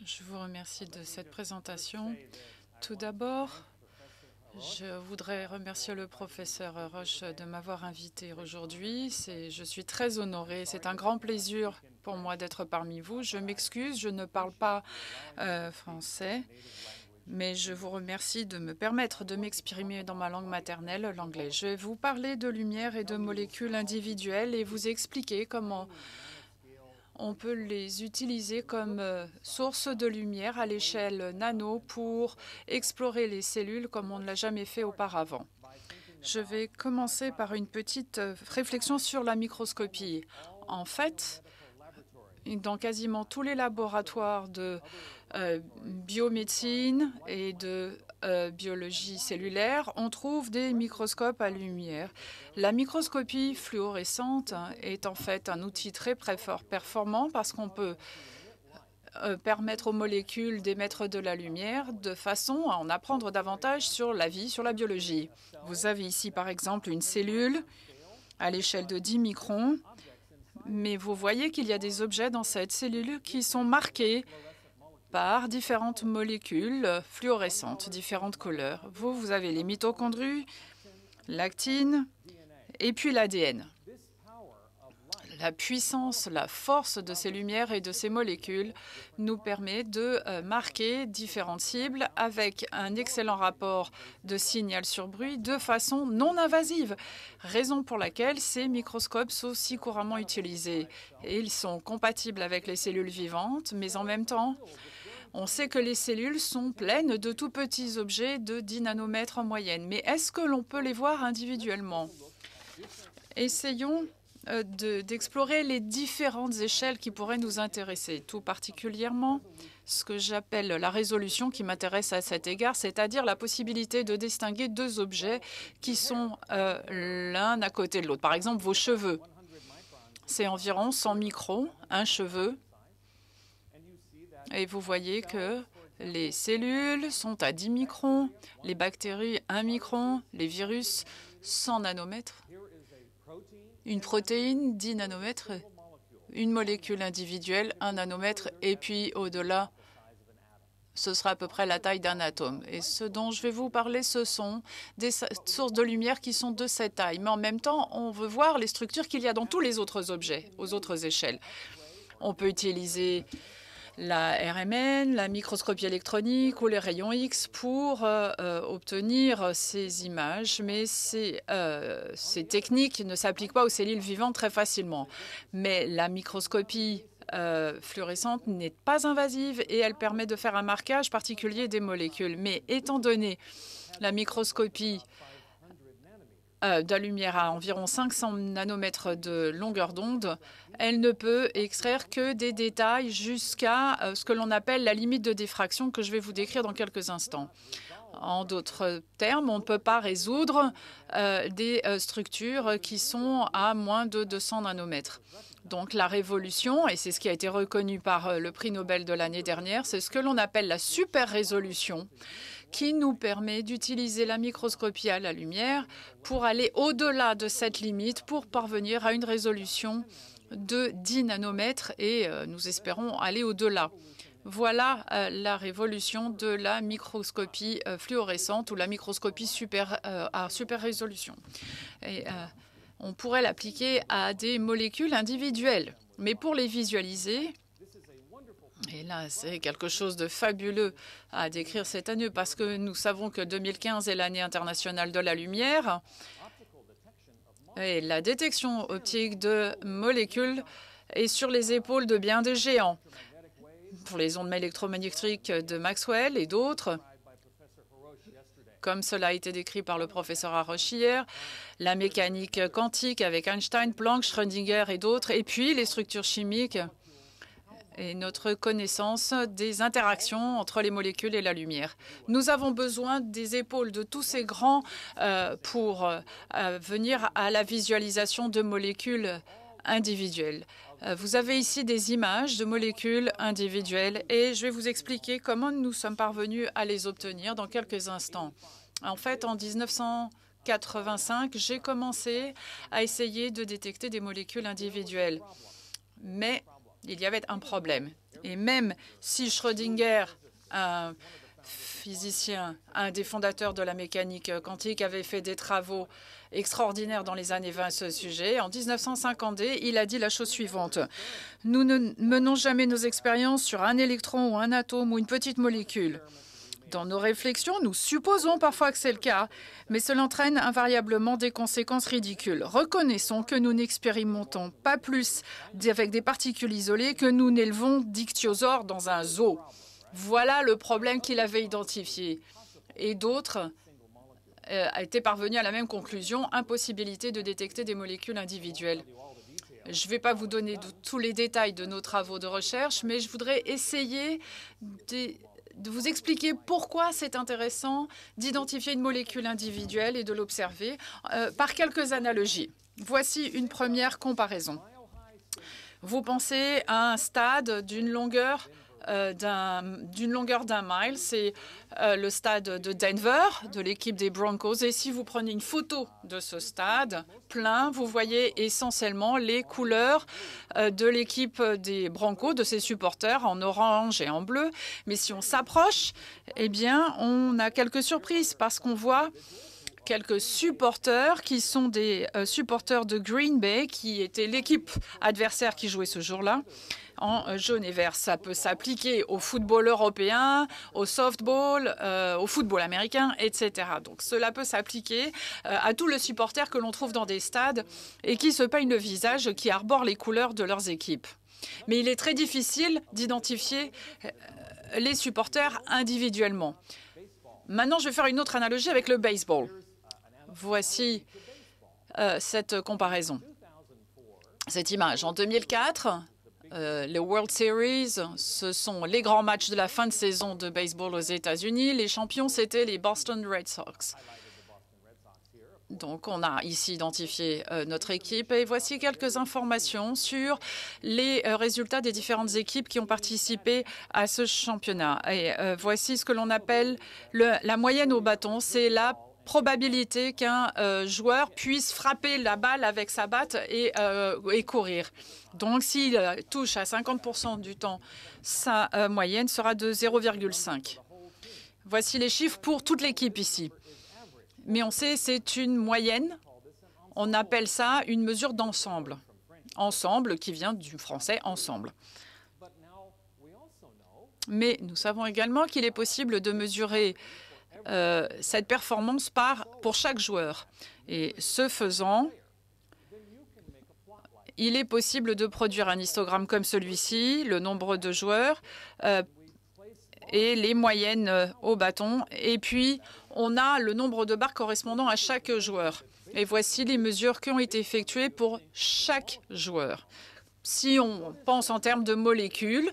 Je vous remercie de cette présentation. Tout d'abord, je voudrais remercier le professeur Roche de m'avoir invité aujourd'hui. Je suis très honorée. C'est un grand plaisir pour moi d'être parmi vous. Je m'excuse, je ne parle pas français, mais je vous remercie de me permettre de m'exprimer dans ma langue maternelle, l'anglais. Je vais vous parler de lumière et de molécules individuelles et vous expliquer comment on peut les utiliser comme source de lumière à l'échelle nano pour explorer les cellules comme on ne l'a jamais fait auparavant. Je vais commencer par une petite réflexion sur la microscopie. En fait, dans quasiment tous les laboratoires de biomédecine et de biologie cellulaire, on trouve des microscopes à lumière. La microscopie fluorescente est en fait un outil très performant parce qu'on peut permettre aux molécules d'émettre de la lumière de façon à en apprendre davantage sur la vie, sur la biologie. Vous avez ici par exemple une cellule à l'échelle de 10 microns, mais vous voyez qu'il y a des objets dans cette cellule qui sont marqués par différentes molécules fluorescentes, différentes couleurs. Vous avez les mitochondries, l'actine et puis l'ADN. La puissance, la force de ces lumières et de ces molécules nous permet de marquer différentes cibles avec un excellent rapport de signal sur bruit de façon non invasive, raison pour laquelle ces microscopes sont si couramment utilisés. Et ils sont compatibles avec les cellules vivantes, mais en même temps, on sait que les cellules sont pleines de tout petits objets de 10 nanomètres en moyenne. Mais est-ce que l'on peut les voir individuellement? Essayons d'explorer les différentes échelles qui pourraient nous intéresser, tout particulièrement ce que j'appelle la résolution qui m'intéresse à cet égard, c'est-à-dire la possibilité de distinguer deux objets qui sont l'un à côté de l'autre. Par exemple, vos cheveux. C'est environ 100 microns, un cheveu. Et vous voyez que les cellules sont à 10 microns, les bactéries 1 micron, les virus 100 nanomètres. Une protéine, 10 nanomètres, une molécule individuelle, 1 nanomètre, et puis au-delà, ce sera à peu près la taille d'un atome. Et ce dont je vais vous parler, ce sont des sources de lumière qui sont de cette taille. Mais en même temps, on veut voir les structures qu'il y a dans tous les autres objets, aux autres échelles. On peut utiliser la RMN, la microscopie électronique ou les rayons X pour obtenir ces images, mais ces techniques ne s'appliquent pas aux cellules vivantes très facilement. Mais la microscopie fluorescente n'est pas invasive et elle permet de faire un marquage particulier des molécules. Mais étant donné la microscopie de la lumière à environ 500 nanomètres de longueur d'onde, elle ne peut extraire que des détails jusqu'à ce que l'on appelle la limite de diffraction que je vais vous décrire dans quelques instants. En d'autres termes, on ne peut pas résoudre des structures qui sont à moins de 200 nanomètres. Donc la révolution, et c'est ce qui a été reconnu par le prix Nobel de l'année dernière, c'est ce que l'on appelle la super résolution, qui nous permet d'utiliser la microscopie à la lumière pour aller au-delà de cette limite pour parvenir à une résolution de 10 nanomètres et nous espérons aller au-delà. Voilà la révolution de la microscopie fluorescente ou la microscopie à super résolution. Et, on pourrait l'appliquer à des molécules individuelles, mais pour les visualiser, et là, c'est quelque chose de fabuleux à décrire cette année parce que nous savons que 2015 est l'année internationale de la lumière et la détection optique de molécules est sur les épaules de bien des géants. Pour les ondes électromagnétiques de Maxwell et d'autres, comme cela a été décrit par le professeur Haroche hier, la mécanique quantique avec Einstein, Planck, Schrödinger et d'autres, et puis les structures chimiques et notre connaissance des interactions entre les molécules et la lumière. Nous avons besoin des épaules de tous ces grands pour venir à la visualisation de molécules individuelles. Vous avez ici des images de molécules individuelles et je vais vous expliquer comment nous sommes parvenus à les obtenir dans quelques instants. En fait, en 1985, j'ai commencé à essayer de détecter des molécules individuelles. Mais il y avait un problème. Et même si Schrödinger, un physicien, un des fondateurs de la mécanique quantique, avait fait des travaux extraordinaires dans les années 20 à ce sujet, en 1950, il a dit la chose suivante. Nous ne menons jamais nos expériences sur un électron ou un atome ou une petite molécule. Dans nos réflexions, nous supposons parfois que c'est le cas, mais cela entraîne invariablement des conséquences ridicules. Reconnaissons que nous n'expérimentons pas plus avec des particules isolées que nous n'élevons d'ichthyosaures dans un zoo. Voilà le problème qu'il avait identifié. Et d'autres étaient parvenus à la même conclusion, impossibilité de détecter des molécules individuelles. Je ne vais pas vous donner tous les détails de nos travaux de recherche, mais je voudrais essayer de vous expliquer pourquoi c'est intéressant d'identifier une molécule individuelle et de l'observer par quelques analogies. Voici une première comparaison. Vous pensez à un stade d'une longueur d'un mile, c'est le stade de Denver, de l'équipe des Broncos. Et si vous prenez une photo de ce stade plein, vous voyez essentiellement les couleurs de l'équipe des Broncos, de ses supporters, en orange et en bleu. Mais si on s'approche, eh bien, on a quelques surprises parce qu'on voit quelques supporters qui sont des supporters de Green Bay, qui était l'équipe adversaire qui jouait ce jour-là, en jaune et vert. Ça peut s'appliquer au football européen, au softball, au football américain, etc. Donc cela peut s'appliquer à tous les supporters que l'on trouve dans des stades et qui se peignent le visage, qui arborent les couleurs de leurs équipes. Mais il est très difficile d'identifier les supporters individuellement. Maintenant, je vais faire une autre analogie avec le baseball. Voici cette comparaison, cette image. En 2004, le World Series, ce sont les grands matchs de la fin de saison de baseball aux États-Unis. Les champions, c'était les Boston Red Sox. Donc, on a ici identifié notre équipe et voici quelques informations sur les résultats des différentes équipes qui ont participé à ce championnat. Et voici ce que l'on appelle la moyenne au bâton. C'est la probabilité qu'un joueur puisse frapper la balle avec sa batte et courir. Donc, s'il touche à 50% du temps, sa moyenne sera de 0,5. Voici les chiffres pour toute l'équipe ici. Mais on sait c'est une moyenne. On appelle ça une mesure d'ensemble. Ensemble, qui vient du français ensemble. Mais nous savons également qu'il est possible de mesurer cette performance pour chaque joueur. Et ce faisant, il est possible de produire un histogramme comme celui-ci, le nombre de joueurs et les moyennes au bâton. Et puis, on a le nombre de barres correspondant à chaque joueur. Et voici les mesures qui ont été effectuées pour chaque joueur. Si on pense en termes de molécules,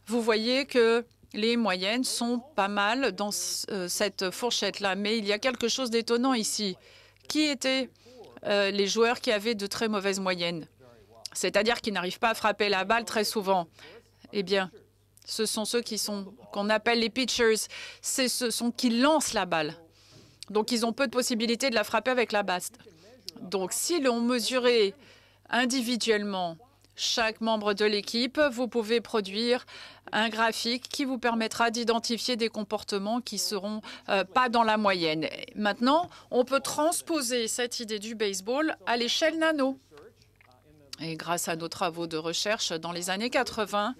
vous voyez que les moyennes sont pas mal dans cette fourchette-là. Mais il y a quelque chose d'étonnant ici. Qui étaient les joueurs qui avaient de très mauvaises moyennes? C'est-à-dire qui n'arrivent pas à frapper la balle très souvent. Eh bien, ce sont ceux qu'on appelle les pitchers. Ce sont qui lancent la balle. Donc, ils ont peu de possibilités de la frapper avec la batte. Donc, si l'on mesurait individuellement chaque membre de l'équipe, vous pouvez produire un graphique qui vous permettra d'identifier des comportements qui ne seront pas dans la moyenne. Maintenant, on peut transposer cette idée du baseball à l'échelle nano. Et grâce à nos travaux de recherche dans les années 80,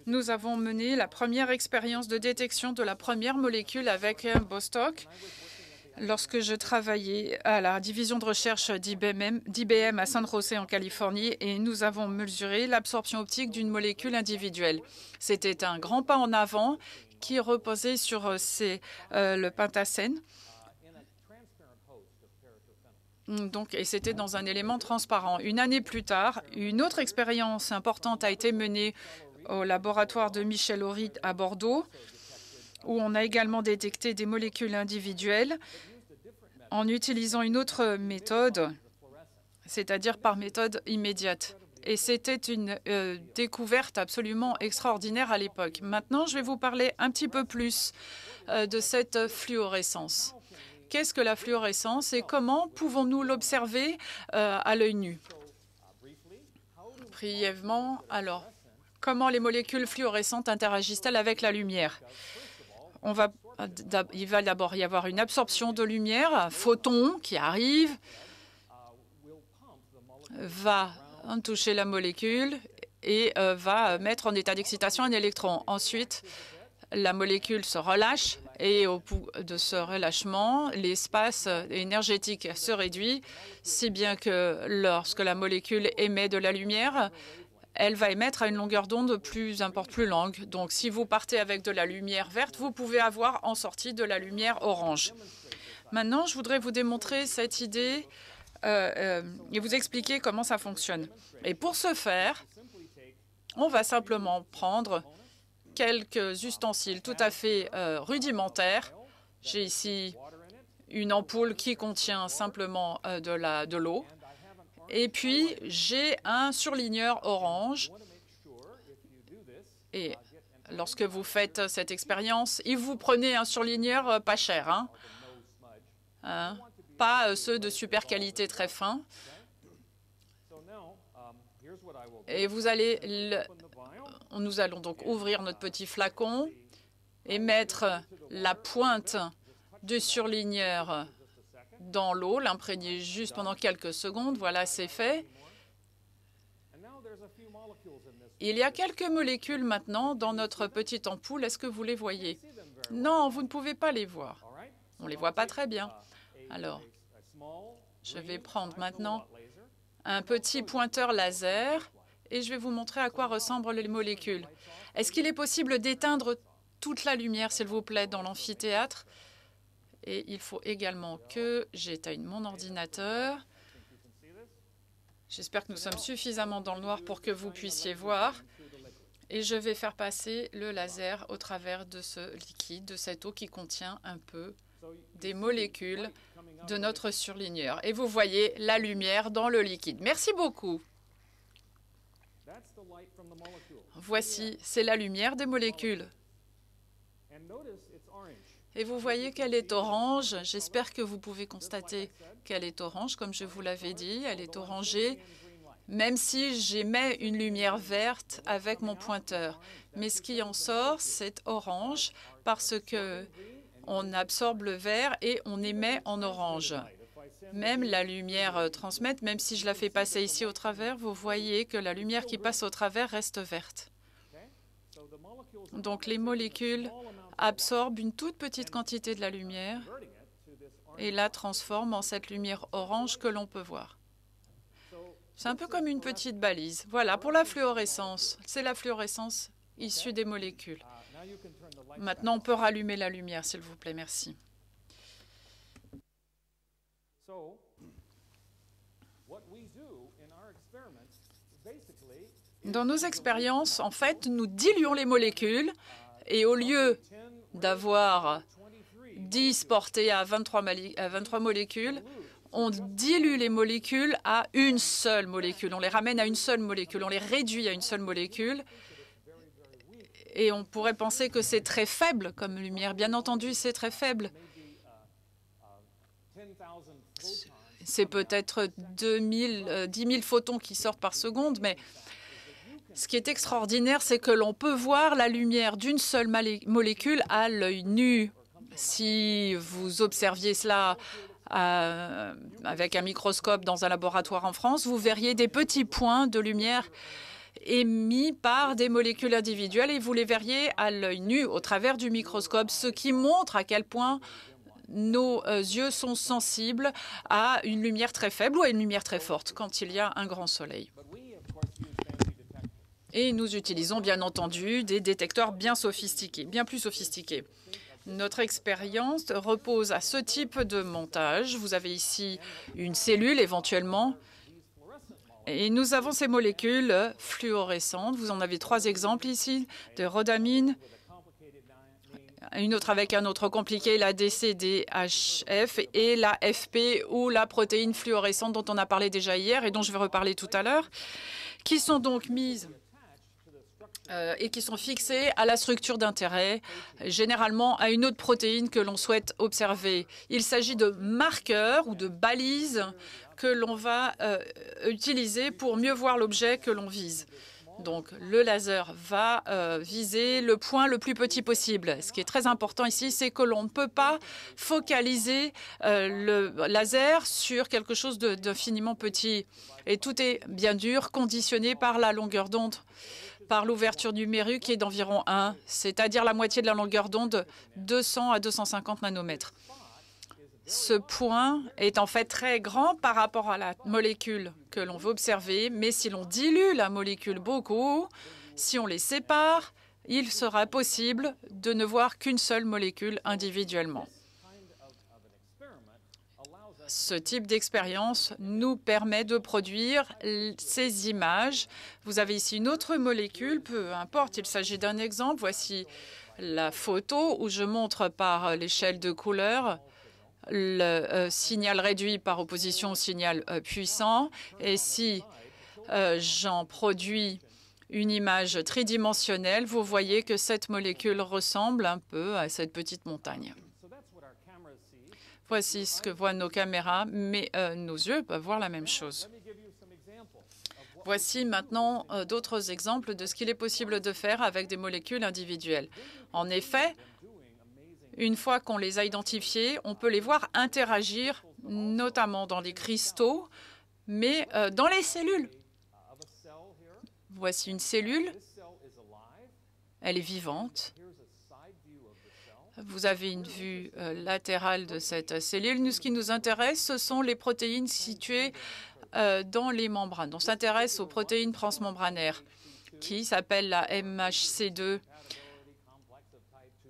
nous avons mené la première expérience de détection de la première molécule avec Bostock. Lorsque je travaillais à la division de recherche d'IBM à San José en Californie, et nous avons mesuré l'absorption optique d'une molécule individuelle. C'était un grand pas en avant qui reposait sur le pentacène. Et c'était dans un élément transparent. Une année plus tard, une autre expérience importante a été menée au laboratoire de Michel Aury à Bordeaux, où on a également détecté des molécules individuelles en utilisant une autre méthode, c'est-à-dire par méthode immédiate. Et c'était une découverte absolument extraordinaire à l'époque. Maintenant, je vais vous parler un petit peu plus de cette fluorescence. Qu'est-ce que la fluorescence et comment pouvons-nous l'observer à l'œil nu? Brièvement, alors, Comment les molécules fluorescentes interagissent-elles avec la lumière? Il va d'abord y avoir une absorption de lumière, un photon qui arrive, va toucher la molécule et va mettre en état d'excitation un électron. Ensuite, la molécule se relâche et au bout de ce relâchement, l'espace énergétique se réduit, si bien que lorsque la molécule émet de la lumière, elle va émettre à une longueur d'onde plus longue. Donc, si vous partez avec de la lumière verte, vous pouvez avoir en sortie de la lumière orange. Maintenant, je voudrais vous démontrer cette idée et vous expliquer comment ça fonctionne. Et pour ce faire, on va simplement prendre quelques ustensiles tout à fait rudimentaires. J'ai ici une ampoule qui contient simplement de l'eau. Et puis, j'ai un surligneur orange. Et lorsque vous faites cette expérience, vous prenez un surligneur pas cher, pas ceux de super qualité très fins. Et nous allons donc ouvrir notre petit flacon et mettre la pointe du surligneur dans l'eau, l'imprégner juste pendant quelques secondes. Voilà, c'est fait. Il y a quelques molécules maintenant dans notre petite ampoule. Est-ce que vous les voyez? Non, vous ne pouvez pas les voir. On ne les voit pas très bien. Alors, je vais prendre maintenant un petit pointeur laser et je vais vous montrer à quoi ressemblent les molécules. Est-ce qu'il est possible d'éteindre toute la lumière, s'il vous plaît, dans l'amphithéâtre? Et il faut également que j'éteigne mon ordinateur. J'espère que nous sommes suffisamment dans le noir pour que vous puissiez voir. Et je vais faire passer le laser au travers de ce liquide, de cette eau qui contient un peu des molécules de notre surligneur. Et vous voyez la lumière dans le liquide. Merci beaucoup. Voici, c'est la lumière des molécules. Et vous voyez qu'elle est orange. J'espère que vous pouvez constater qu'elle est orange, comme je vous l'avais dit. Elle est orangée, même si j'émets une lumière verte avec mon pointeur. Mais ce qui en sort, c'est orange, parce que on absorbe le vert et on émet en orange. Même la lumière transmette, même si je la fais passer ici au travers, vous voyez que la lumière qui passe au travers reste verte. Donc les molécules absorbent une toute petite quantité de la lumière et la transforment en cette lumière orange que l'on peut voir. C'est un peu comme une petite balise. Voilà, pour la fluorescence, c'est la fluorescence issue des molécules. Maintenant, on peut rallumer la lumière, s'il vous plaît. Merci. Dans nos expériences, en fait, nous diluons les molécules et au lieu d'avoir 10 portées à 23 molécules, on dilue les molécules à une seule molécule. On les ramène à une seule molécule, on les réduit à une seule molécule. Et on pourrait penser que c'est très faible comme lumière. Bien entendu, c'est très faible. C'est peut-être 10 000 photons qui sortent par seconde, mais ce qui est extraordinaire, c'est que l'on peut voir la lumière d'une seule molécule à l'œil nu. Si vous observiez cela avec un microscope dans un laboratoire en France, vous verriez des petits points de lumière émis par des molécules individuelles et vous les verriez à l'œil nu au travers du microscope, ce qui montre à quel point nos yeux sont sensibles à une lumière très faible ou à une lumière très forte quand il y a un grand soleil. Et nous utilisons bien entendu des détecteurs bien plus sophistiqués. Notre expérience repose à ce type de montage. Vous avez ici une cellule éventuellement. Et nous avons ces molécules fluorescentes. Vous en avez 3 exemples ici, de rhodamine, une autre avec un autre compliqué, la DCDHF, et la FP, ou la protéine fluorescente dont on a parlé déjà hier et dont je vais reparler tout à l'heure, qui sont donc mises et qui sont fixées à la structure d'intérêt, généralement à une autre protéine que l'on souhaite observer. Il s'agit de marqueurs ou de balises que l'on va utiliser pour mieux voir l'objet que l'on vise. Donc, le laser va viser le point le plus petit possible. Ce qui est très important ici, c'est que l'on ne peut pas focaliser le laser sur quelque chose d'infiniment petit. Et tout est bien dur, conditionné par la longueur d'onde, par l'ouverture numérique qui est d'environ 1, c'est-à-dire la moitié de la longueur d'onde, 200 à 250 nanomètres. Ce point est en fait très grand par rapport à la molécule que l'on veut observer, mais si l'on dilue la molécule beaucoup, si on les sépare, il sera possible de ne voir qu'une seule molécule individuellement. Ce type d'expérience nous permet de produire ces images. Vous avez ici une autre molécule, peu importe, il s'agit d'un exemple. Voici la photo où je montre par l'échelle de couleur le signal réduit par opposition au signal puissant. Et si j'en produis une image tridimensionnelle, vous voyez que cette molécule ressemble un peu à cette petite montagne. Voici ce que voient nos caméras, mais nos yeux peuvent voir la même chose. Voici maintenant d'autres exemples de ce qu'il est possible de faire avec des molécules individuelles. En effet, une fois qu'on les a identifiées, on peut les voir interagir, notamment dans les cristaux, mais dans les cellules. Voici une cellule. Elle est vivante. Vous avez une vue latérale de cette cellule. Nous, ce qui nous intéresse, ce sont les protéines situées dans les membranes. On s'intéresse aux protéines transmembranaires qui s'appellent la MHC2.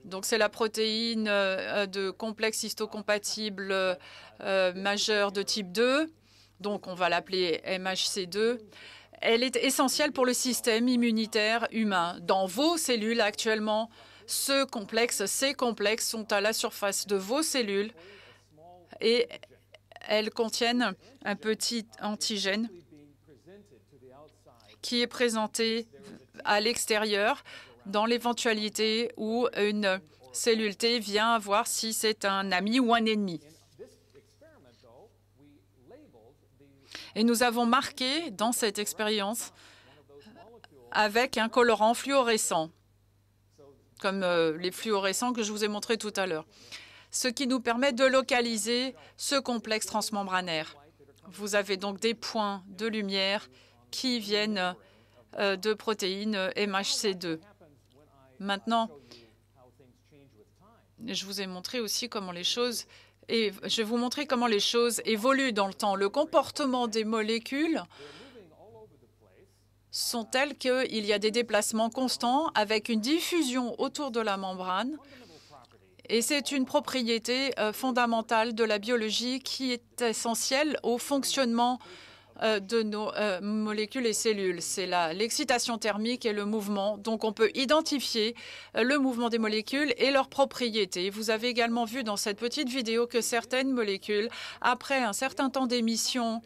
Donc, c'est la protéine de complexe histocompatible majeur de type 2. Donc, on va l'appeler MHC2. Elle est essentielle pour le système immunitaire humain. Dans vos cellules actuellement, ces complexes sont à la surface de vos cellules et elles contiennent un petit antigène qui est présenté à l'extérieur dans l'éventualité où une cellule T vient voir si c'est un ami ou un ennemi. Et nous avons marqué dans cette expérience avec un colorant fluorescent, comme les fluorescents que je vous ai montrés tout à l'heure, ce qui nous permet de localiser ce complexe transmembranaire. Vous avez donc des points de lumière qui viennent de protéines MHC2. Maintenant, je vous ai montré aussi comment les choses je vais vous montrer comment les choses évoluent dans le temps. Le comportement des molécules sont tels qu'il y a des déplacements constants avec une diffusion autour de la membrane. Et c'est une propriété fondamentale de la biologie qui est essentielle au fonctionnement de nos molécules et cellules. C'est l'excitation thermique et le mouvement. Donc, on peut identifier le mouvement des molécules et leurs propriétés. Vous avez également vu dans cette petite vidéo que certaines molécules, après un certain temps d'émission,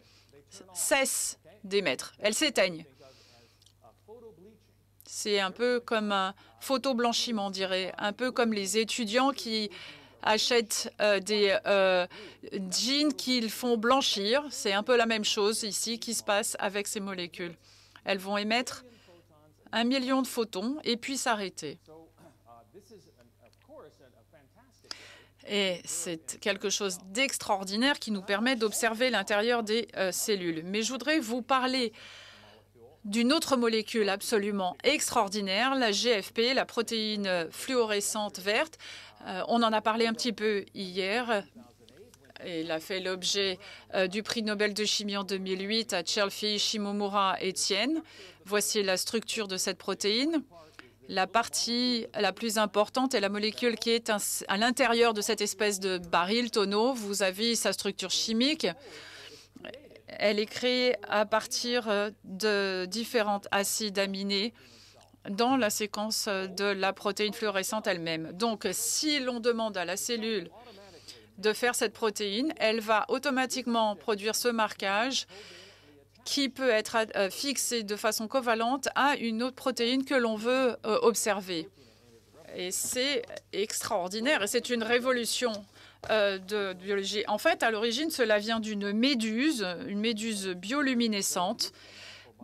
cessent d'émettre. Elles s'éteignent. C'est un peu comme un photoblanchiment, on dirait, un peu comme les étudiants qui achètent des jeans qu'ils font blanchir. C'est un peu la même chose ici qui se passe avec ces molécules. Elles vont émettre 1 million de photons et puis s'arrêter. Et c'est quelque chose d'extraordinaire qui nous permet d'observer l'intérieur des cellules. Mais je voudrais vous parler d'une autre molécule absolument extraordinaire, la GFP, la protéine fluorescente verte. On en a parlé un petit peu hier. Il a fait l'objet du prix Nobel de chimie en 2008 à Chelsea, Shimomura et Tien. Voici la structure de cette protéine. La partie la plus importante est la molécule qui est à l'intérieur de cette espèce de baril, tonneau. Vous avez sa structure chimique. Elle est créée à partir de différents acides aminés dans la séquence de la protéine fluorescente elle-même. Donc, si l'on demande à la cellule de faire cette protéine, elle va automatiquement produire ce marquage qui peut être fixé de façon covalente à une autre protéine que l'on veut observer. Et c'est extraordinaire et c'est une révolution de biologie. En fait, à l'origine, cela vient d'une méduse, une méduse bioluminescente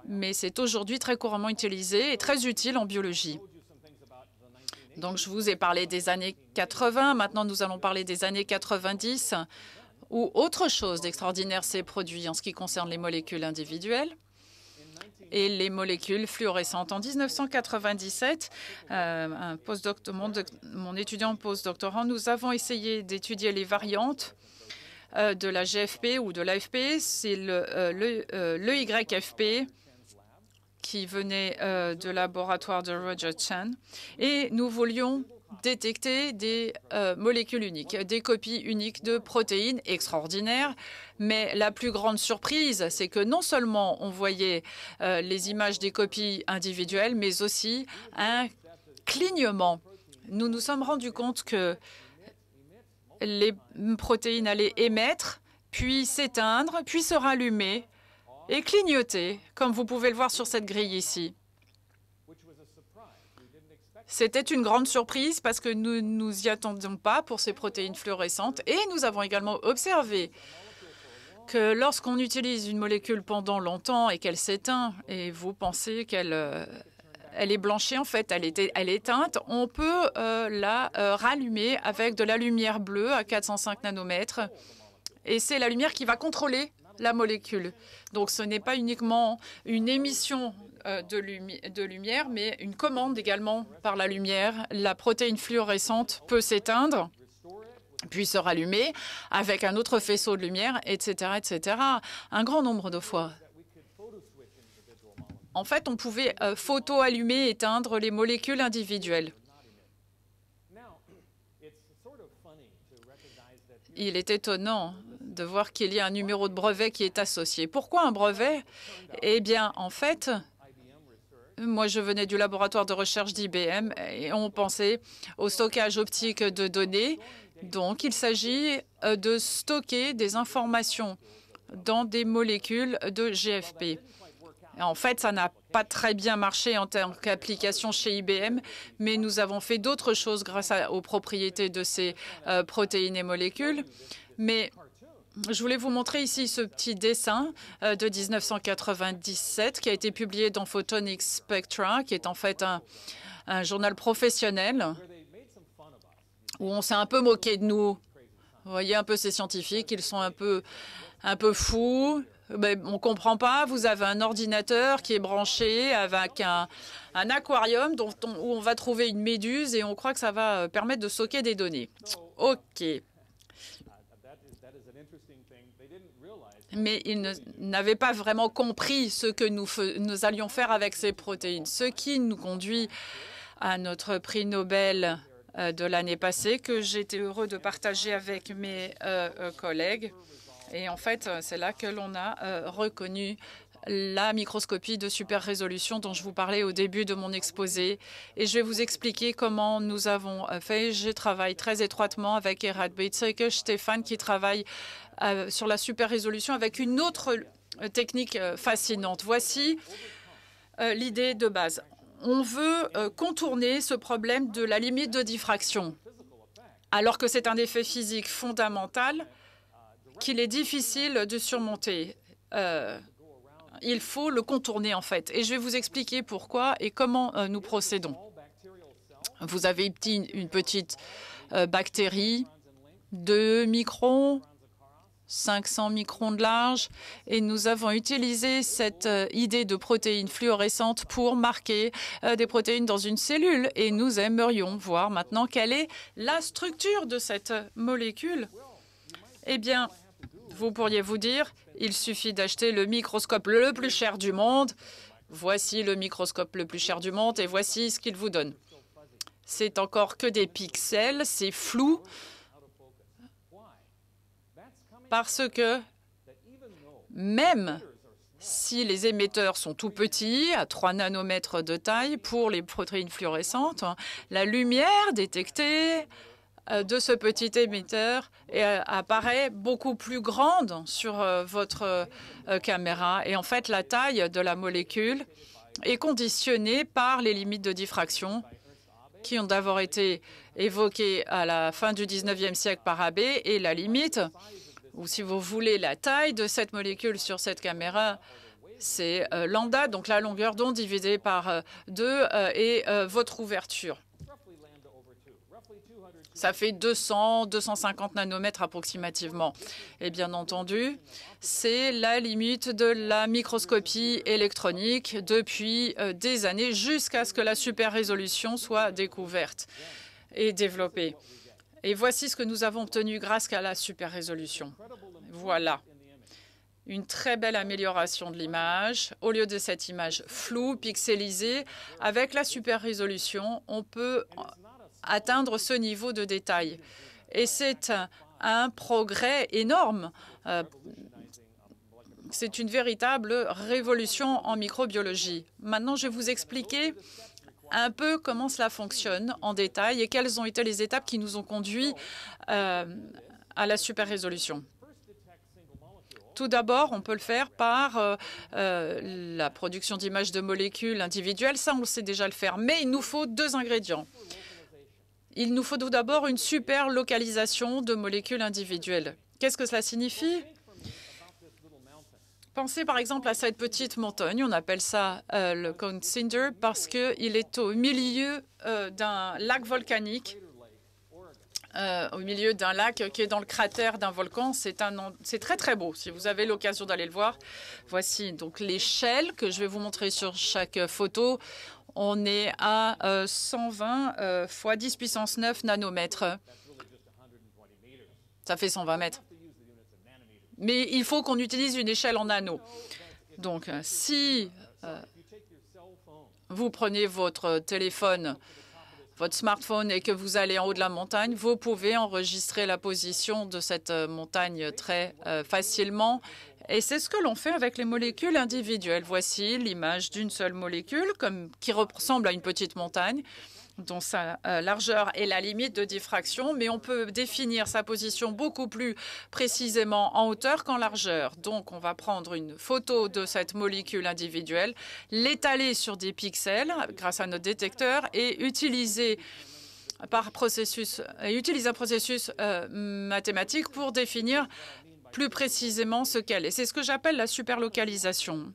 mais c'est aujourd'hui très couramment utilisé et très utile en biologie. Donc, je vous ai parlé des années 80. Maintenant, nous allons parler des années 90, où autre chose d'extraordinaire s'est produit en ce qui concerne les molécules individuelles et les molécules fluorescentes. En 1997, mon étudiant postdoctorant, nous avons essayé d'étudier les variantes de la GFP ou de l'AFP. C'est l'EYFP qui venait du laboratoire de Roger Chan. Et nous voulions détecter des molécules uniques, des copies uniques de protéines extraordinaires. Mais la plus grande surprise, c'est que non seulement on voyait les images des copies individuelles, mais aussi un clignement. Nous nous sommes rendus compte que les protéines allaient émettre, puis s'éteindre, puis se rallumer et clignoter, comme vous pouvez le voir sur cette grille ici. C'était une grande surprise parce que nous ne nous y attendions pas pour ces protéines fluorescentes. Et nous avons également observé que lorsqu'on utilise une molécule pendant longtemps et qu'elle s'éteint, et vous pensez qu'elle elle est blanchie, en fait, elle est éteinte, on peut la rallumer avec de la lumière bleue à 405 nanomètres. Et c'est la lumière qui va contrôler la molécule. Donc, ce n'est pas uniquement une émission de lumière, mais une commande également par la lumière. La protéine fluorescente peut s'éteindre, puis se rallumer avec un autre faisceau de lumière, etc., etc., un grand nombre de fois. En fait, on pouvait photo-allumer, éteindre les molécules individuelles. Il est étonnant de voir qu'il y a un numéro de brevet qui est associé. Pourquoi un brevet? Eh bien, en fait, moi, je venais du laboratoire de recherche d'IBM et on pensait au stockage optique de données. Donc, il s'agit de stocker des informations dans des molécules de GFP. En fait, ça n'a pas très bien marché en tant qu'application chez IBM, mais nous avons fait d'autres choses grâce aux propriétés de ces protéines et molécules. Mais je voulais vous montrer ici ce petit dessin de 1997 qui a été publié dans Photonics Spectra, qui est en fait un journal professionnel où on s'est un peu moqué de nous. Vous voyez un peu ces scientifiques, ils sont un peu fous. Mais on ne comprend pas. Vous avez un ordinateur qui est branché avec un aquarium où on va trouver une méduse et on croit que ça va permettre de stocker des données. OK. Mais ils n'avaient pas vraiment compris ce que nous allions faire avec ces protéines. Ce qui nous conduit à notre prix Nobel de l'année passée, que j'étais heureux de partager avec mes collègues. Et en fait, c'est là que l'on a reconnu la microscopie de super résolution dont je vous parlais au début de mon exposé. Et je vais vous expliquer comment nous avons fait. Je travaille très étroitement avec Erhard Beitzeke, Stéphane, qui travaille sur la super résolution avec une autre technique fascinante. Voici l'idée de base. On veut contourner ce problème de la limite de diffraction, alors que c'est un effet physique fondamental qu'il est difficile de surmonter. Il faut le contourner, en fait. Et je vais vous expliquer pourquoi et comment nous procédons. Vous avez une petite bactérie, 2 microns, 500 microns de large, et nous avons utilisé cette idée de protéines fluorescentes pour marquer des protéines dans une cellule. Et nous aimerions voir maintenant quelle est la structure de cette molécule. Eh bien, vous pourriez vous dire, il suffit d'acheter le microscope le plus cher du monde. Voici le microscope le plus cher du monde et voici ce qu'il vous donne. C'est encore que des pixels, c'est flou, parce que même si les émetteurs sont tout petits, à 3 nanomètres de taille pour les protéines fluorescentes, la lumière détectée de ce petit émetteur apparaît beaucoup plus grande sur votre caméra. Et en fait, la taille de la molécule est conditionnée par les limites de diffraction qui ont d'abord été évoquées à la fin du 19e siècle par Abbe. Et la limite, ou si vous voulez la taille de cette molécule sur cette caméra, C'est lambda, donc la longueur d'onde divisée par 2 et votre ouverture. Ça fait 200, 250 nanomètres approximativement. Et bien entendu, c'est la limite de la microscopie électronique depuis des années jusqu'à ce que la super résolution soit découverte et développée. Et voici ce que nous avons obtenu grâce à la super résolution. Voilà. Une très belle amélioration de l'image. Au lieu de cette image floue, pixelisée, avec la super résolution, on peut atteindre ce niveau de détail. Et c'est un progrès énorme. C'est une véritable révolution en microbiologie. Maintenant, je vais vous expliquer un peu comment cela fonctionne en détail et quelles ont été les étapes qui nous ont conduits à la super résolution. Tout d'abord, on peut le faire par la production d'images de molécules individuelles. Ça, on sait déjà le faire. Mais il nous faut 2 ingrédients. Il nous faut tout d'abord une super localisation de molécules individuelles. Qu'est-ce que cela signifie? Pensez par exemple à cette petite montagne. On appelle ça le Cone Cinder parce qu'il est au milieu d'un lac volcanique. Au milieu d'un lac qui est dans le cratère d'un volcan. C'est très, très beau. Si vous avez l'occasion d'aller le voir, voici donc l'échelle que je vais vous montrer sur chaque photo. On est à 120 fois 10 puissance 9 nanomètres. Ça fait 120 mètres. Mais il faut qu'on utilise une échelle en nano. Donc, si vous prenez votre téléphone, votre smartphone et que vous allez en haut de la montagne, vous pouvez enregistrer la position de cette montagne très facilement. Et c'est ce que l'on fait avec les molécules individuelles. Voici l'image d'une seule molécule qui ressemble à une petite montagne, dont sa largeur est la limite de diffraction, mais on peut définir sa position beaucoup plus précisément en hauteur qu'en largeur. Donc, on va prendre une photo de cette molécule individuelle, l'étaler sur des pixels grâce à notre détecteur et utiliser un processus mathématique pour définir plus précisément ce qu'elle est. C'est ce que j'appelle la superlocalisation.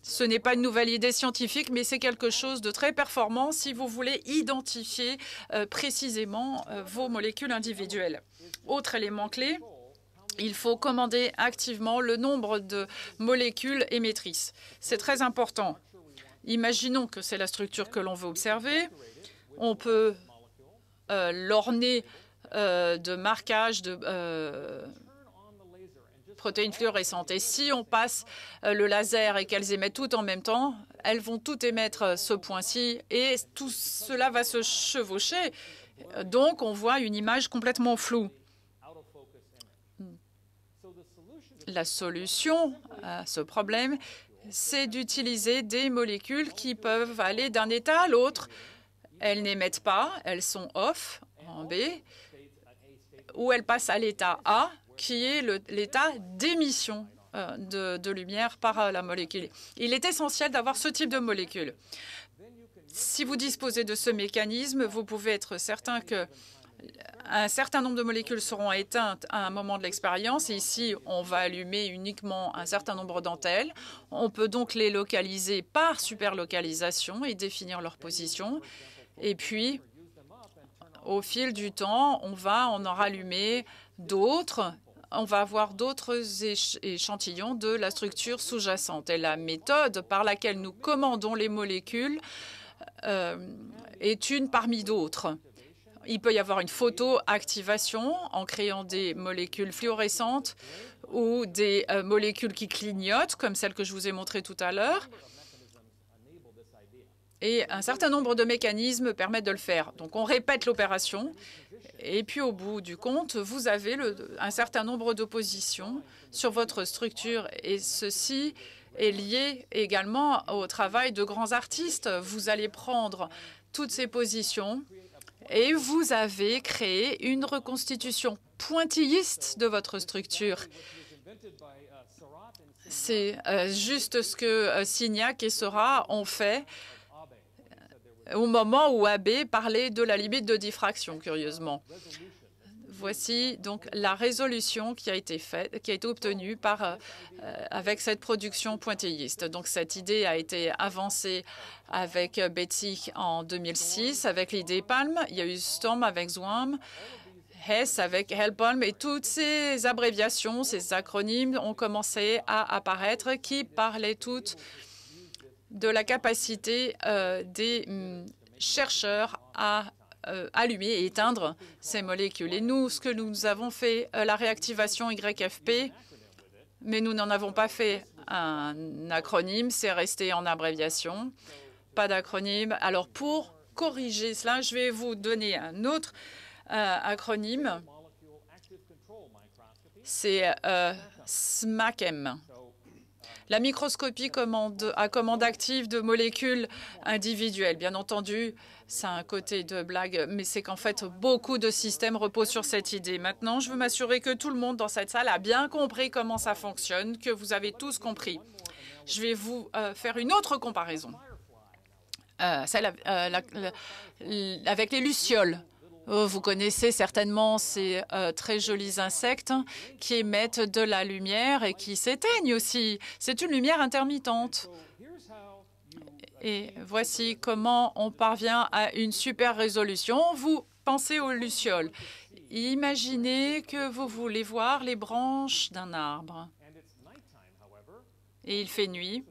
Ce n'est pas une nouvelle idée scientifique, mais c'est quelque chose de très performant si vous voulez identifier précisément vos molécules individuelles. Autre élément clé, il faut commander activement le nombre de molécules émettrices. C'est très important. Imaginons que c'est la structure que l'on veut observer. On peut l'orner de marquages de protéines fluorescentes. Et si on passe le laser et qu'elles émettent toutes en même temps, elles vont toutes émettre ce point-ci et tout cela va se chevaucher. Donc, on voit une image complètement floue. La solution à ce problème, c'est d'utiliser des molécules qui peuvent aller d'un état à l'autre. Elles n'émettent pas, elles sont off, en B, ou elles passent à l'état A, qui est l'état d'émission de lumière par la molécule. Il est essentiel d'avoir ce type de molécule. Si vous disposez de ce mécanisme, vous pouvez être certain qu'un certain nombre de molécules seront éteintes à un moment de l'expérience. Et ici, on va allumer uniquement un certain nombre d'entre elles. On peut donc les localiser par superlocalisation et définir leur position. Et puis, au fil du temps, on va en rallumer d'autres. On va avoir d'autres échantillons de la structure sous-jacente. Et la méthode par laquelle nous commandons les molécules est une parmi d'autres. Il peut y avoir une photoactivation en créant des molécules fluorescentes ou des molécules qui clignotent, comme celle que je vous ai montrée tout à l'heure. Et un certain nombre de mécanismes permettent de le faire. Donc, on répète l'opération. Et puis, au bout du compte, vous avez un certain nombre d'oppositions sur votre structure. Et ceci est lié également au travail de grands artistes. Vous allez prendre toutes ces positions et vous avez créé une reconstitution pointilliste de votre structure. C'est juste ce que Signac et Seurat ont fait au moment où Abe parlait de la limite de diffraction, curieusement. Voici donc la résolution qui a été faite, qui a été obtenue avec cette production pointilliste. Donc cette idée a été avancée avec Betsy en 2006 avec l'idée Palm. Il y a eu Storm avec Zwam, Hess avec Helpalm, et toutes ces abréviations, ces acronymes ont commencé à apparaître qui parlaient toutes de la capacité des chercheurs à allumer et éteindre ces molécules. Et nous, ce que nous avons fait, la réactivation YFP, mais nous n'en avons pas fait un acronyme, c'est resté en abréviation, pas d'acronyme. Alors, pour corriger cela, je vais vous donner un autre acronyme, c'est SMACM. La microscopie à commande active de molécules individuelles. Bien entendu, c'est un côté de blague, mais c'est qu'en fait, beaucoup de systèmes reposent sur cette idée. Maintenant, je veux m'assurer que tout le monde dans cette salle a bien compris comment ça fonctionne, que vous avez tous compris. Je vais vous faire une autre comparaison, celle avec les lucioles. Vous connaissez certainement ces très jolis insectes qui émettent de la lumière et qui s'éteignent aussi. C'est une lumière intermittente. Et voici comment on parvient à une super résolution. Vous pensez aux lucioles. Imaginez que vous voulez voir les branches d'un arbre. Et il fait nuit,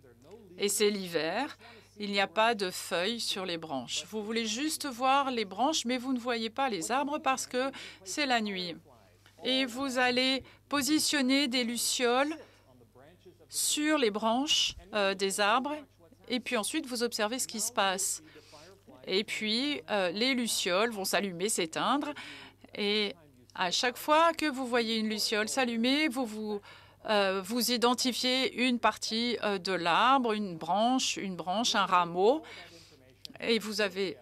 et c'est l'hiver. Il n'y a pas de feuilles sur les branches. Vous voulez juste voir les branches, mais vous ne voyez pas les arbres parce que c'est la nuit. Et vous allez positionner des lucioles sur les branches des arbres, et puis ensuite vous observez ce qui se passe. Et puis les lucioles vont s'allumer, s'éteindre, et à chaque fois que vous voyez une luciole s'allumer, vous identifiez une partie de l'arbre, une branche, un rameau. Et vous avez,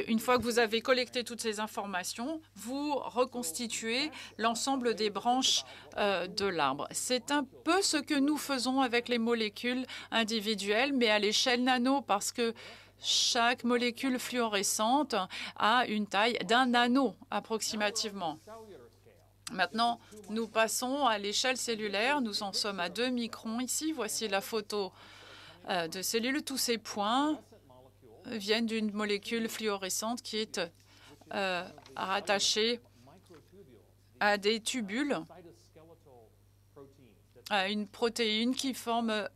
une fois que vous avez collecté toutes ces informations, vous reconstituez l'ensemble des branches de l'arbre. C'est un peu ce que nous faisons avec les molécules individuelles, mais à l'échelle nano, parce que chaque molécule fluorescente a une taille d'un nano approximativement. Maintenant, nous passons à l'échelle cellulaire. Nous en sommes à 2 microns ici. Voici la photo de cellules. Tous ces points viennent d'une molécule fluorescente qui est rattachée à des tubules, à une protéine qui forme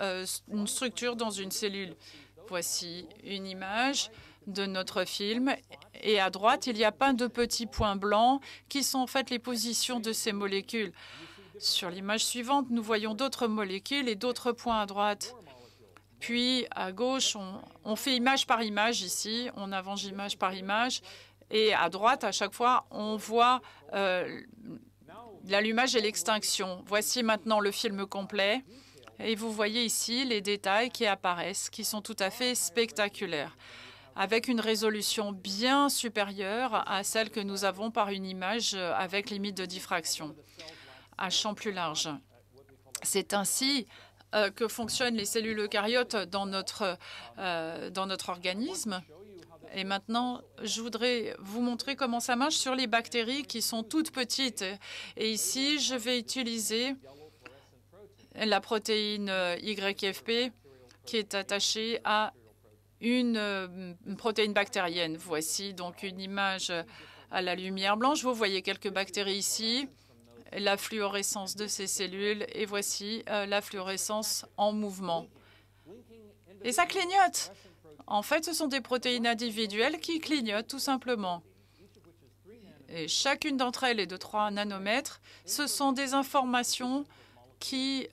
une structure dans une cellule. Voici une image de notre film. Et à droite, il y a plein de petits points blancs qui sont en fait les positions de ces molécules. Sur l'image suivante, nous voyons d'autres molécules et d'autres points à droite. Puis à gauche, on fait image par image ici, on avance image par image. Et à droite, à chaque fois, on voit l'allumage et l'extinction. Voici maintenant le film complet. Et vous voyez ici les détails qui apparaissent, qui sont tout à fait spectaculaires, avec une résolution bien supérieure à celle que nous avons par une image avec limite de diffraction, à champ plus large. C'est ainsi que fonctionnent les cellules eucaryotes dans notre organisme. Et maintenant, je voudrais vous montrer comment ça marche sur les bactéries qui sont toutes petites. Et ici, je vais utiliser la protéine YFP qui est attachée à une protéine bactérienne. Voici donc une image à la lumière blanche. Vous voyez quelques bactéries ici, la fluorescence de ces cellules, et voici la fluorescence en mouvement. Et ça clignote. En fait, ce sont des protéines individuelles qui clignotent tout simplement. Et chacune d'entre elles est de 3 nanomètres. Ce sont des informations qui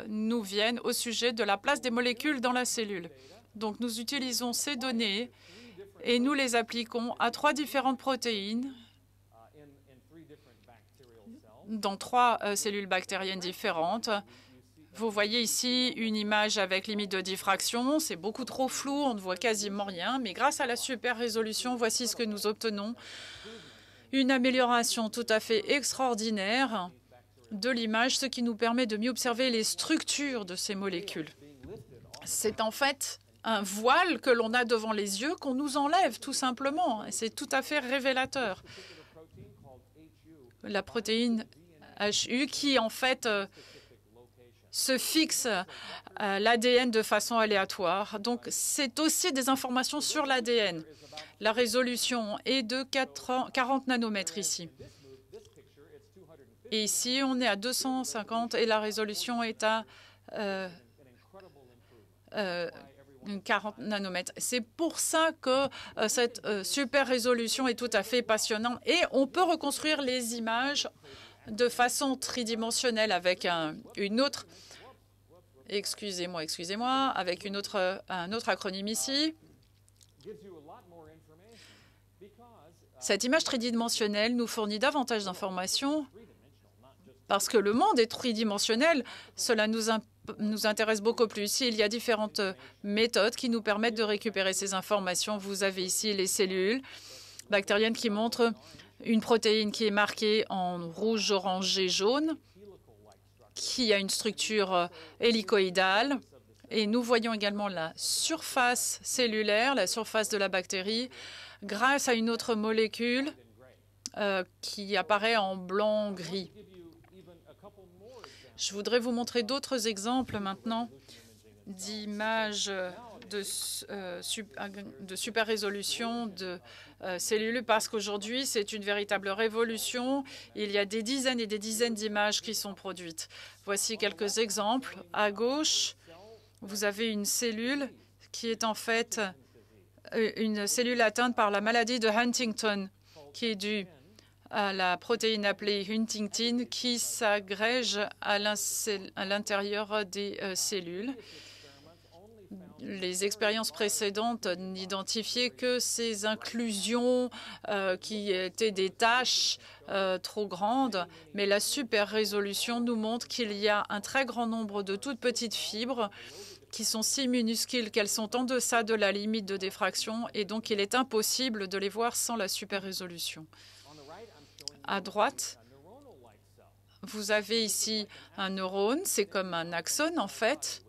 nous viennent au sujet de la place des molécules dans la cellule. Donc, nous utilisons ces données et nous les appliquons à 3 différentes protéines dans 3 cellules bactériennes différentes. Vous voyez ici une image avec limite de diffraction. C'est beaucoup trop flou, on ne voit quasiment rien. Mais grâce à la super résolution, voici ce que nous obtenons. Une amélioration tout à fait extraordinaire de l'image, ce qui nous permet de mieux observer les structures de ces molécules. C'est en fait un voile que l'on a devant les yeux qu'on nous enlève tout simplement. Et c'est tout à fait révélateur. la protéine HU qui, en fait, se fixe à l'ADN de façon aléatoire. Donc, c'est aussi des informations sur l'ADN. La résolution est de 40 nanomètres ici. Et ici, on est à 250 et la résolution est à 40 nanomètres. C'est pour ça que cette super résolution est tout à fait passionnante. Et on peut reconstruire les images de façon tridimensionnelle avec une autre... Excusez-moi, avec un autre acronyme ici. Cette image tridimensionnelle nous fournit davantage d'informations parce que le monde est tridimensionnel. Cela nous intéresse beaucoup plus. Il y a différentes méthodes qui nous permettent de récupérer ces informations. Vous avez ici les cellules bactériennes qui montrent une protéine qui est marquée en rouge, orange et jaune, qui a une structure hélicoïdale. Et nous voyons également la surface cellulaire, la surface de la bactérie, grâce à une autre molécule qui apparaît en blanc-gris. Je voudrais vous montrer d'autres exemples maintenant d'images de super résolution de cellules, parce qu'aujourd'hui, c'est une véritable révolution. Il y a des dizaines et des dizaines d'images qui sont produites. Voici quelques exemples. À gauche, vous avez une cellule qui est en fait une cellule atteinte par la maladie de Huntington, qui est due à la protéine appelée Huntingtin qui s'agrège à l'intérieur des cellules. Les expériences précédentes n'identifiaient que ces inclusions qui étaient des tâches trop grandes, mais la super résolution nous montre qu'il y a un très grand nombre de toutes petites fibres qui sont si minuscules qu'elles sont en deçà de la limite de diffraction et donc il est impossible de les voir sans la super résolution. À droite, vous avez ici un neurone, c'est comme un axone en fait.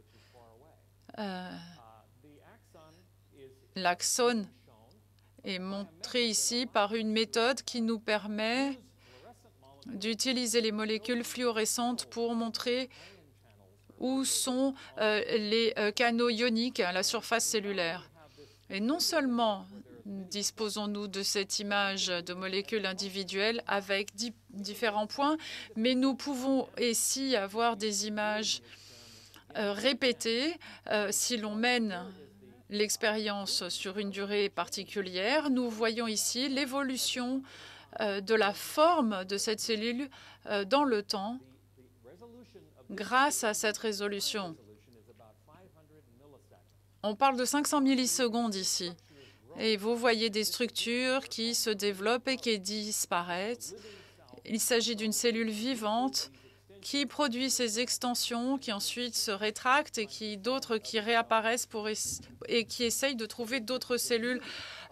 L'axone est montré ici par une méthode qui nous permet d'utiliser les molécules fluorescentes pour montrer où sont les canaux ioniques à la surface cellulaire. Et non seulement disposons-nous de cette image de molécules individuelles avec différents points, mais nous pouvons ici avoir des images répétées. Si l'on mène l'expérience sur une durée particulière, nous voyons ici l'évolution de la forme de cette cellule dans le temps grâce à cette résolution. On parle de 500 millisecondes ici. Et vous voyez des structures qui se développent et qui disparaissent. Il s'agit d'une cellule vivante qui produit ces extensions qui ensuite se rétractent et d'autres qui réapparaissent et qui essayent de trouver d'autres cellules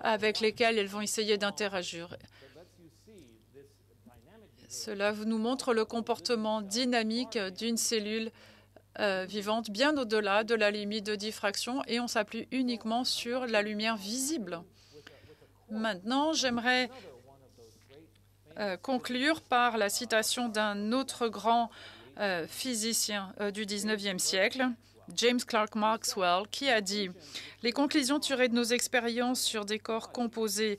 avec lesquelles elles vont essayer d'interagir. Cela nous montre le comportement dynamique d'une cellule vivante bien au-delà de la limite de diffraction et on s'appuie uniquement sur la lumière visible. Maintenant, j'aimerais conclure par la citation d'un autre grand physicien du 19e siècle, James Clerk Maxwell, qui a dit « Les conclusions tirées de nos expériences sur des corps composés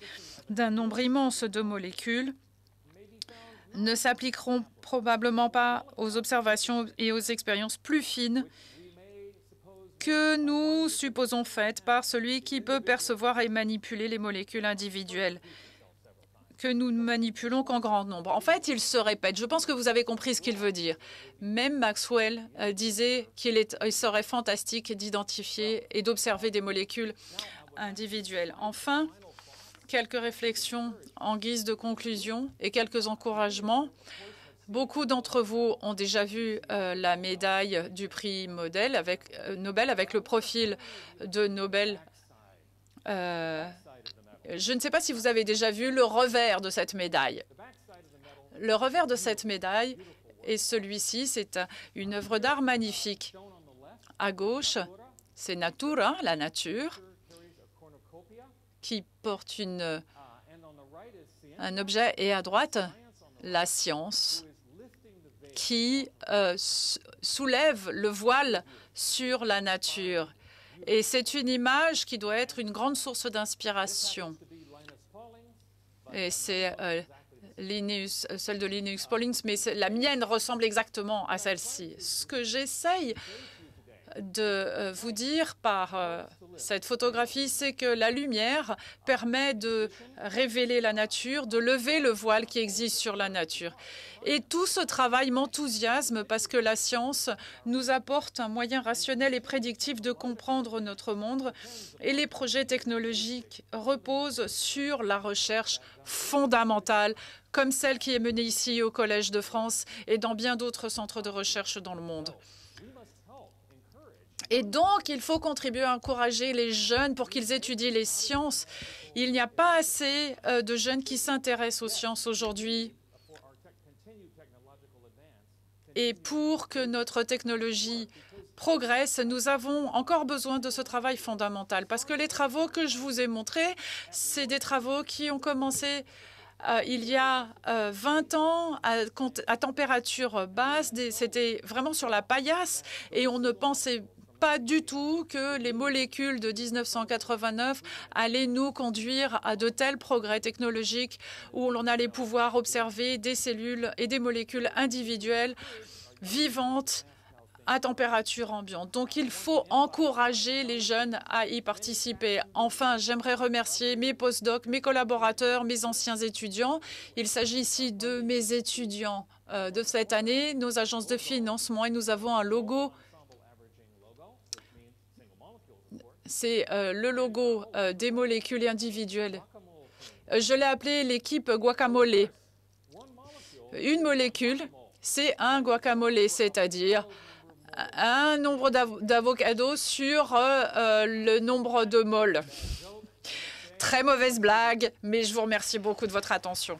d'un nombre immense de molécules ne s'appliqueront probablement pas aux observations et aux expériences plus fines que nous supposons faites par celui qui peut percevoir et manipuler les molécules individuelles que nous ne manipulons qu'en grand nombre. » En fait, il se répète. Je pense que vous avez compris ce qu'il veut dire. Même Maxwell disait qu'il serait fantastique d'identifier et d'observer des molécules individuelles. Enfin, quelques réflexions en guise de conclusion et quelques encouragements. Beaucoup d'entre vous ont déjà vu la médaille du prix Nobel avec le profil de Nobel. Je ne sais pas si vous avez déjà vu le revers de cette médaille. Le revers de cette médaille est celui-ci. C'est une œuvre d'art magnifique. À gauche, c'est Natura, la nature, qui porte un objet, et à droite, la science qui soulève le voile sur la nature. Et c'est une image qui doit être une grande source d'inspiration. Et c'est celle de Linus Pauling, mais la mienne ressemble exactement à celle-ci. Ce que j'essaye de vous dire par cette photographie, c'est que la lumière permet de révéler la nature, de lever le voile qui existe sur la nature. Et tout ce travail m'enthousiasme parce que la science nous apporte un moyen rationnel et prédictif de comprendre notre monde. Et les projets technologiques reposent sur la recherche fondamentale, comme celle qui est menée ici au Collège de France et dans bien d'autres centres de recherche dans le monde. Et donc, il faut contribuer à encourager les jeunes pour qu'ils étudient les sciences. Il n'y a pas assez de jeunes qui s'intéressent aux sciences aujourd'hui. Et pour que notre technologie progresse, nous avons encore besoin de ce travail fondamental. Parce que les travaux que je vous ai montrés, c'est des travaux qui ont commencé il y a 20 ans à température basse. C'était vraiment sur la paillasse et on ne pensait pas du tout que les molécules de 1989 allaient nous conduire à de tels progrès technologiques où l'on allait pouvoir observer des cellules et des molécules individuelles vivantes à température ambiante. Donc, il faut encourager les jeunes à y participer. Enfin, j'aimerais remercier mes postdocs, mes collaborateurs, mes anciens étudiants. Il s'agit ici de mes étudiants de cette année, nos agences de financement, et nous avons un logo. C'est le logo des molécules individuelles. Je l'ai appelé l'équipe guacamole. Une molécule, c'est un guacamole, c'est-à-dire un nombre d'avocados sur le nombre de moles. Très mauvaise blague, mais je vous remercie beaucoup de votre attention.